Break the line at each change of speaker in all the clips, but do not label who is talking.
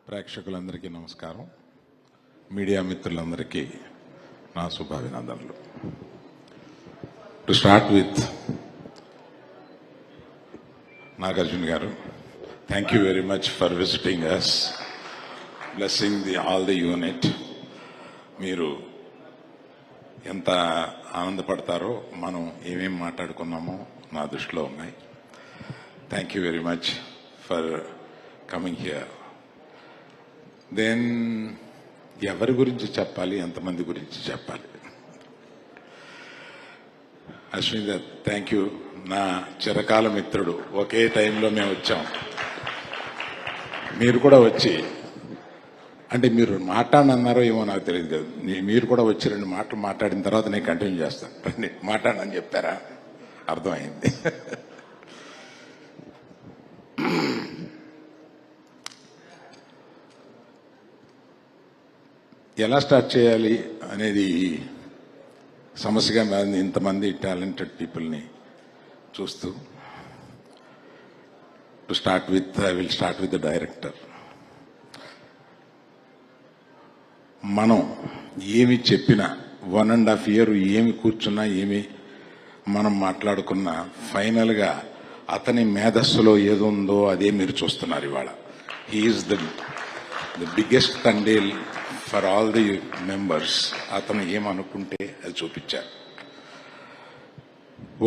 ప్రేక్షకులందరికీ నమస్కారం. మీడియా మిత్రులందరికీ నా శుభాభినందనలు. To start with Nagarjuna garu, thank you very much for visiting us, blessing all the unit. మీరు ఎంత ఆనందపడతారో మనం ఏమేమి మాట్లాడుకున్నామో నా దృష్టిలో ఉన్నాయి. Thank you very much for coming here. Then ఎవరి గురించి చెప్పాలి, ఎంతమంది గురించి చెప్పాలి? Ashwini Dutt, thank you. నా చిరకాల మిత్రుడు. ఒకే టైంలో మేము వచ్చాం. మీరు కూడా వచ్చి, అంటే మీరు మాట్లాడనన్నారో ఏమో నాకు తెలియదు కదా, మీరు కూడా వచ్చి 2 మాటలు మాట్లాడిన తర్వాత నేను కంటిన్యూ చేస్తాను. రండి మాట్లాడనని చెప్పారా? అర్థమైంది. ఎలా స్టార్ట్ చేయాలి అనేది సమస్యగా మారింది ఇంతమంది టాలెంటెడ్ పీపుల్ని చూస్తూ. To start with, I will start with the director. మనం ఏమి చెప్పినా 1.5 year ఏమి కూర్చున్నా, ఏమి మనం మాట్లాడుకున్నా, ఫైనల్గా అతని మేధస్సులో ఏదుందో అదే మీరు చూస్తున్నారు ఇవాళ. He's the biggest Thandel for all the members. అతను ఏమనుకుంటే అది చూపించారు.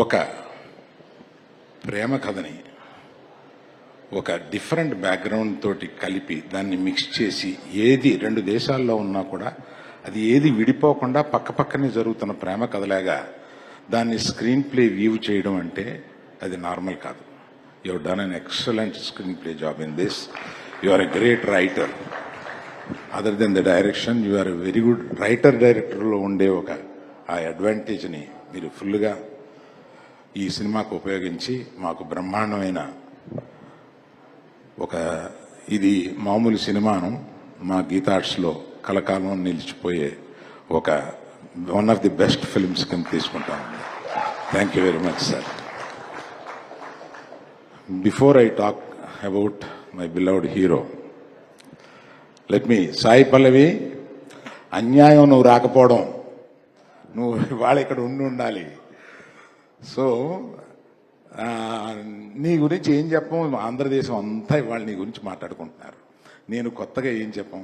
ఒక ప్రేమ కథని ఒక డిఫరెంట్ బ్యాక్గ్రౌండ్ తోటి కలిపి దాన్ని మిక్స్ చేసి, ఏది 2 దేశాల్లో ఉన్నా కూడా అది ఏది విడిపోకుండా పక్కపక్కనే జరుగుతున్న ప్రేమ కథలాగా దాన్ని స్క్రీన్ ప్లే వ్యూ చేయడం అంటే అది నార్మల్ కాదు. You have done an excellent screenplay job in this. You are a great writer. Other than the direction, you are a very good writer. డైరెక్టర్లో ఉండే ఆ అడ్వాంటేజ్ని మీరు ఫుల్గా ఈ సినిమాకు ఉపయోగించి మాకు బ్రహ్మాండమైన ఇది మామూలు సినిమాను మా గీతార్ట్స్లో కలకాలం నిలిచిపోయే one of the best films కింద తీసుకుంటాను. Thank you very much sir. Before I talk about my beloved hero, let me, Sai Pallavi, అన్యాయం నువ్వు రాకపోవడం, నువ్వు ఇవాళ ఇక్కడ ఉండాలి. సో నీ గురించి ఏం చెప్పం, ఆంధ్రదేశం అంతా ఇవాళ నీ గురించి మాట్లాడుకుంటున్నారు. నేను కొత్తగా ఏం చెప్పం,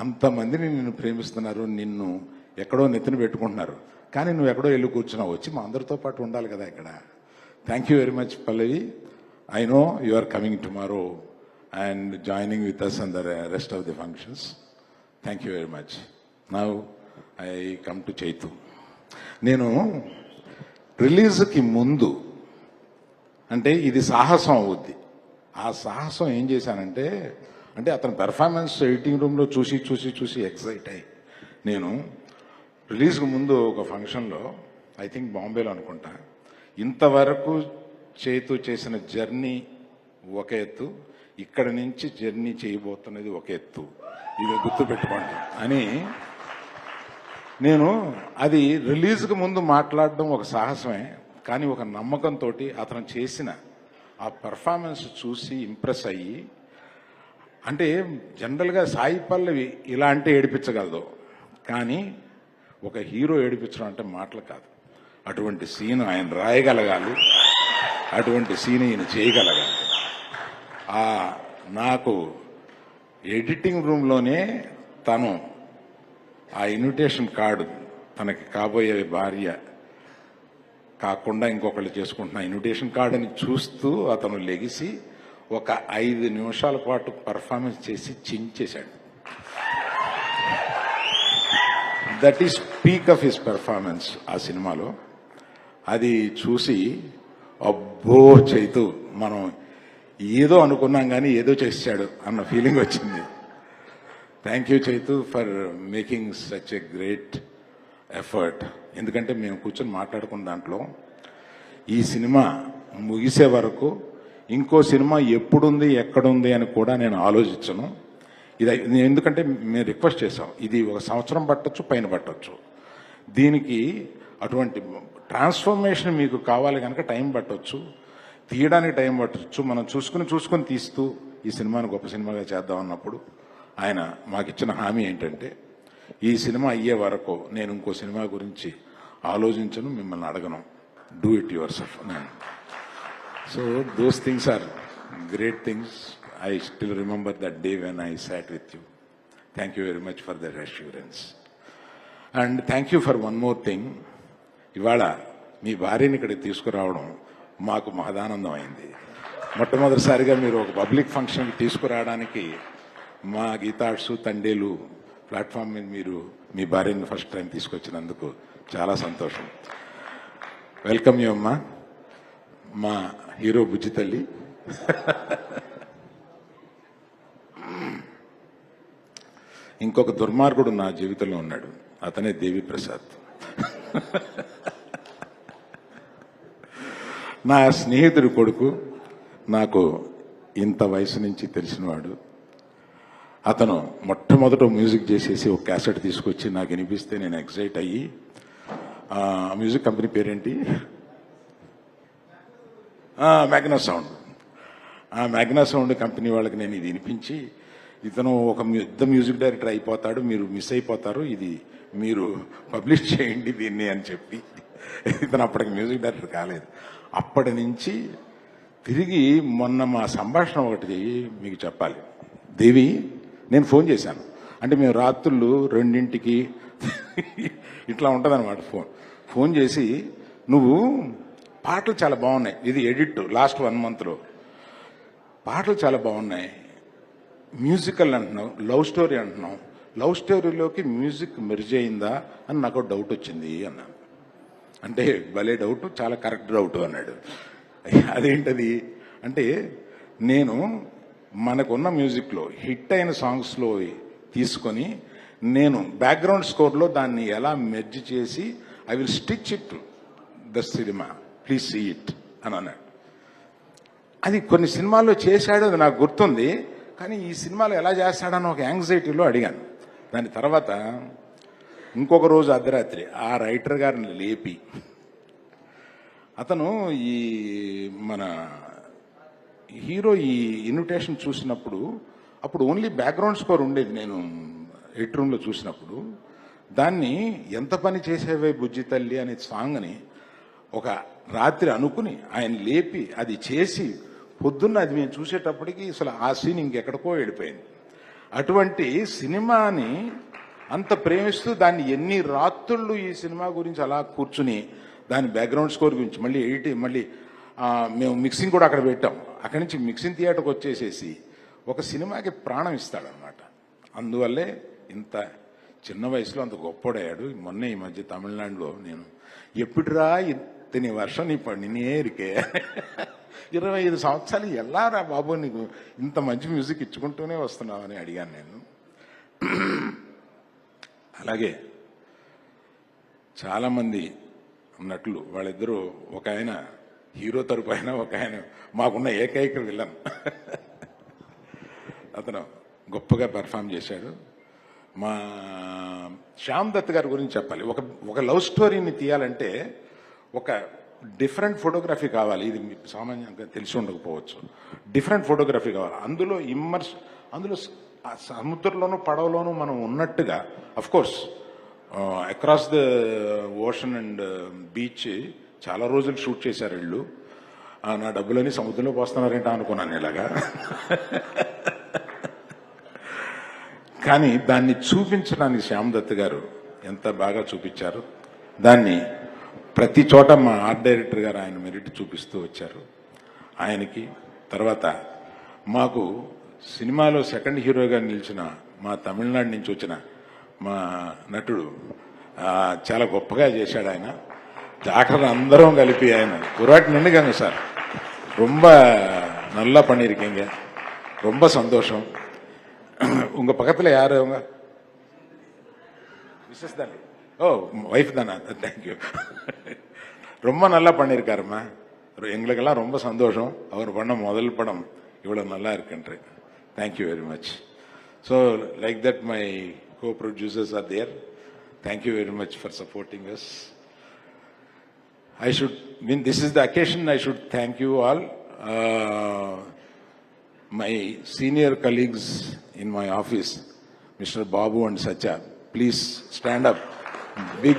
అంతమందిని నిన్ను ప్రేమిస్తున్నారు, నిన్ను ఎక్కడో నెత్తిన పెట్టుకుంటున్నారు, కానీ నువ్వు ఎక్కడో వెళ్ళి కూర్చున్నావు. వచ్చి మా అందరితో పాటు ఉండాలి కదా ఇక్కడ. Thank you very much Pallavi. I know you are coming tomorrow and joining with us on the rest of the functions. Thank you very much. Now I come to Chaitu. నేను రిలీజ్కి ముందు, అంటే ఇది సాహసం అవుద్ది, ఆ సాహసం ఏం చేశానంటే, అంటే అతని పెర్ఫార్మెన్స్ ఎడిటింగ్ రూమ్లో చూసి ఎక్సైట్ అయ్యి, నేను రిలీజ్కి ముందు ఒక ఫంక్షన్లో, ఐ థింక్ బాంబేలో అనుకుంటా, ఇంతవరకు చైతు చేసిన జర్నీ ఒక ఎత్తు, ఇక్కడ నుంచి జర్నీ చేయబోతున్నది ఒక ఎత్తు, ఇది గుర్తుపెట్టుకోండి అని నేను, అది రిలీజ్కి ముందు మాట్లాడడం ఒక సాహసమే, కానీ ఒక నమ్మకంతో అతను చేసిన ఆ పెర్ఫార్మెన్స్ చూసి ఇంప్రెస్ అయ్యి, అంటే జనరల్గా సాయి పల్లవి ఇలా అంటే ఏడిపించగలదు, కానీ ఒక హీరో ఏడిపించడం అంటే మాటలు కాదు. అటువంటి సీన్ ఆయన రాయగలగాలి, అటువంటి సీన్ ఈయన చేయగలగాలి. నాకు ఎడిటింగ్ రూమ్లోనే తను ఆ ఇన్విటేషన్ కార్డు, తనకి కాబోయే భార్య కాకుండా ఇంకొకళ్ళు చేసుకుంటున్న ఇన్విటేషన్ కార్డు అని చూస్తూ అతను లెగిసి ఒక 5 నిమిషాల పాటు పర్ఫార్మెన్స్ చేసి చించేశాడు. That is peak of his performance ఆ సినిమాలో. అది చూసి అబ్బో చైతు, మనం ఏదో అనుకున్నాం కానీ ఏదో చేశాడు అన్న ఫీలింగ్ వచ్చింది. Thank you Chaitu for making such a great effort. ఎందుకంటే మేము కూర్చొని మాట్లాడుకున్న దాంట్లో ఈ సినిమా ముగిసే వరకు ఇంకో సినిమా ఎప్పుడుంది ఎక్కడుంది అని కూడా నేను ఆలోచించను. ఇది ఎందుకంటే మేము రిక్వెస్ట్ చేసాం, ఇది 1 సంవత్సరం పట్టొచ్చు, పైన పట్టొచ్చు. దీనికి అటువంటి ట్రాన్స్ఫర్మేషన్ మీకు కావాలి కనుక టైం పట్టొచ్చు. తీయడానికి టైం పట్టచ్చు, మనం చూసుకుని తీస్తూ ఈ సినిమాను గొప్ప సినిమాగా చేద్దాం అన్నప్పుడు ఆయన మాకిచ్చిన హామీ ఏంటంటే, ఈ సినిమా అయ్యే వరకు నేను ఇంకో సినిమా గురించి ఆలోచించను, మిమ్మల్ని అడగను, do it yourself. So those things are great things. I still remember that day when I sat with you. Thank you very much for that assurance. And thank you for one more thing. ఇవాళ మీ భార్యని ఇక్కడికి తీసుకురావడం మాకు మహదానందం అయింది. మొట్టమొదటిసారిగా మీరు ఒక పబ్లిక్ ఫంక్షన్కి తీసుకురావడానికి మా గీతాడ్సు తండేలు ప్లాట్ఫామ్ మీద మీరు మీ భార్యని ఫస్ట్ టైం తీసుకొచ్చినందుకు చాలా సంతోషం. వెల్కమ్ యూ అమ్మా, మా హీరో బుజ్జి తల్లి. ఇంకొక దుర్మార్గుడు నా జీవితంలో ఉన్నాడు, అతనే దేవి ప్రసాద్. నా స్నేహితుడి కొడుకు, నాకు ఇంత వయసు నుంచి తెలిసినవాడు. అతను మొట్టమొదట మ్యూజిక్ చేసేసి ఒక క్యాసెట్ తీసుకొచ్చి నాకు వినిపిస్తే నేను ఎక్సైట్ అయ్యి, మ్యూజిక్ కంపెనీ పేరేంటి, మ్యాగ్నా సౌండ్. ఆ మ్యాగ్నా సౌండ్ కంపెనీ వాళ్ళకి నేను ఇది వినిపించి, ఇతను ఒక పెద్ద మ్యూజిక్ డైరెక్టర్ అయిపోతాడు, మీరు మిస్ అయిపోతారు, ఇది మీరు పబ్లిష్ చేయండి దీన్ని అని చెప్పి, ఇతను అప్పటికి మ్యూజిక్ డైరెక్టర్ కాలేదు. అప్పటి నుంచి తిరిగి మొన్న మా సంభాషణ ఒకటి మీకు చెప్పాలి. దేవి, నేను ఫోన్ చేశాను, అంటే మేము రాత్రులు 2ంటికి ఇట్లా ఉంటుందన్నమాట. ఫోన్ చేసి, నువ్వు పాటలు చాలా బాగున్నాయి, ఇది ఎడిట్ లాస్ట్ 1 monthలో, పాటలు చాలా బాగున్నాయి, మ్యూజికల్ అంటున్నావు, లవ్ స్టోరీ అంటున్నావు, లవ్ స్టోరీలోకి మ్యూజిక్ మెర్జ్ అయిందా అని నాకు డౌట్ వచ్చింది అన్నాను. అంటే భలే డౌట్, చాలా కరెక్ట్ డౌట్ అన్నాడు. అదేంటది అంటే, నేను మనకున్న మ్యూజిక్లో హిట్ అయిన సాంగ్స్లో తీసుకొని నేను బ్యాక్గ్రౌండ్ స్కోర్లో దాన్ని ఎలా మెర్జ్ చేసి I will stitch it the cinema, please see it అని అన్నాడు. అది కొన్ని సినిమాల్లో చేశాడు, అది నాకు గుర్తుంది, కానీ ఈ సినిమాలో ఎలా చేస్తాడని ఒక యాంగ్జైటీలో అడిగాను. దాని తర్వాత ఇంకొక రోజు అర్ధరాత్రి ఆ రైటర్ గారిని లేపి, అతను ఈ మన హీరో ఈ ఇన్విటేషన్ చూసినప్పుడు, అప్పుడు ఓన్లీ బ్యాక్గ్రౌండ్ స్కోర్ ఉండేది, నేను ఎయిట్ రూమ్లో చూసినప్పుడు, దాన్ని ఎంత పని చేసేవే బుజ్జి తల్లి అనే సాంగ్ని ఒక రాత్రి అనుకుని ఆయన లేపి అది చేసి, పొద్దున్న అది మేము చూసేటప్పటికి అసలు ఆ సీన్ ఇంకెక్కడికో వెళ్ళిపోయింది. అటువంటి సినిమాని అంత ప్రేమిస్తూ దాన్ని ఎన్ని రాత్రుళ్ళు ఈ సినిమా గురించి అలా కూర్చుని దాని బ్యాక్గ్రౌండ్ స్కోర్ గురించి మళ్ళీ మళ్ళీ మేము మిక్సింగ్ కూడా అక్కడ పెట్టాం. అక్కడి నుంచి మిక్సింగ్ థియేటర్కి వచ్చేసేసి ఒక సినిమాకి ప్రాణం ఇస్తాడనమాట. అందువల్లే ఇంత చిన్న వయసులో అంత గొప్పడయ్యాడు. మొన్న ఈ మధ్య తమిళనాడులో నేను, ఎప్పుడురా ఇతని వర్షం నీ పడినే ఇరికే, 25 సంవత్సరాలు ఎలా రా బాబు నీకు ఇంత మంచి మ్యూజిక్ ఇచ్చుకుంటూనే వస్తున్నావు అని అడిగాను నేను. అలాగే చాలామంది ఉన్నట్లు వాళ్ళిద్దరూ, ఒక ఆయన హీరో తరపు ఆయన, ఒక ఆయన మాకున్న ఏకైక విలన్. అతను గొప్పగా పెర్ఫామ్ చేశాడు. మా శ్యామ్ దత్ గారి గురించి చెప్పాలి. ఒక లవ్ స్టోరీని తీయాలంటే ఒక డిఫరెంట్ ఫోటోగ్రఫీ కావాలి. ఇది మీకు సామాన్యంగా తెలిసి ఉండకపోవచ్చు. డిఫరెంట్ ఫోటోగ్రఫీ కావాలి. అందులో అందులో సముద్రంలోనూ పడవలోనూ మనం ఉన్నట్టుగా, of course across the ocean and beach చాలా రోజులు షూట్ చేశారు వీళ్ళు. నా డబ్బులని సముద్రంలో పోస్తున్నారేంటా అనుకున్నాను ఇలాగా. కానీ దాన్ని చూపించడానికి శ్యామ్ దత్ గారు ఎంత బాగా చూపించారు. దాన్ని ప్రతి చోట మా ఆర్ట్ డైరెక్టర్ గారు ఆయన మెరిట్ చూపిస్తూ వచ్చారు. ఆయనకి తర్వాత మాకు సినిమాలో సెకండ్ హీరోగా నిలిచిన మా తమిళనాడు నుంచి వచ్చిన మా నటుడు చాలా గొప్పగా చేశాడు. ఆయన డాక్టర్ అందరం కలిపి ఆయన కురాటి నిండుగాங்க సార్, ரொம்ப நல்லா பண்ணியிருக்கீங்க, ரொம்ப சந்தோஷம். உங்க பக்கத்துல யாரு அவங்க மிஸ்ஸஸ் தானே? ஓ வைஃப் தானா? தேங்க்யூ. ரொம்ப நல்லா பண்ணியிருக்காருமா. எங்களுக்கெல்லாம் ரொம்ப சந்தோஷம். அவர் பண்ண முதல் படம் இவ்வளவு நல்லா இருக்குன்று. Thank you very much. So like that my co-producers are there. Thank you very much for supporting us. This is the occasion I should thank you all. my senior colleagues in my office, Mr. Babu and Satya, please stand up. Big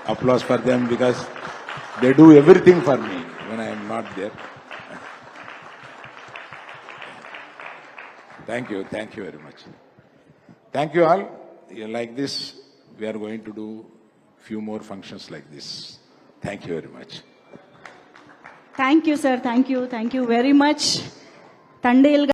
applause for them because they do everything for me when I am not there. Thank you very much. Thank you all. Like this, we are going to do few more functions like this. Thank you very much.
Thank you sir, thank you very much. Thandel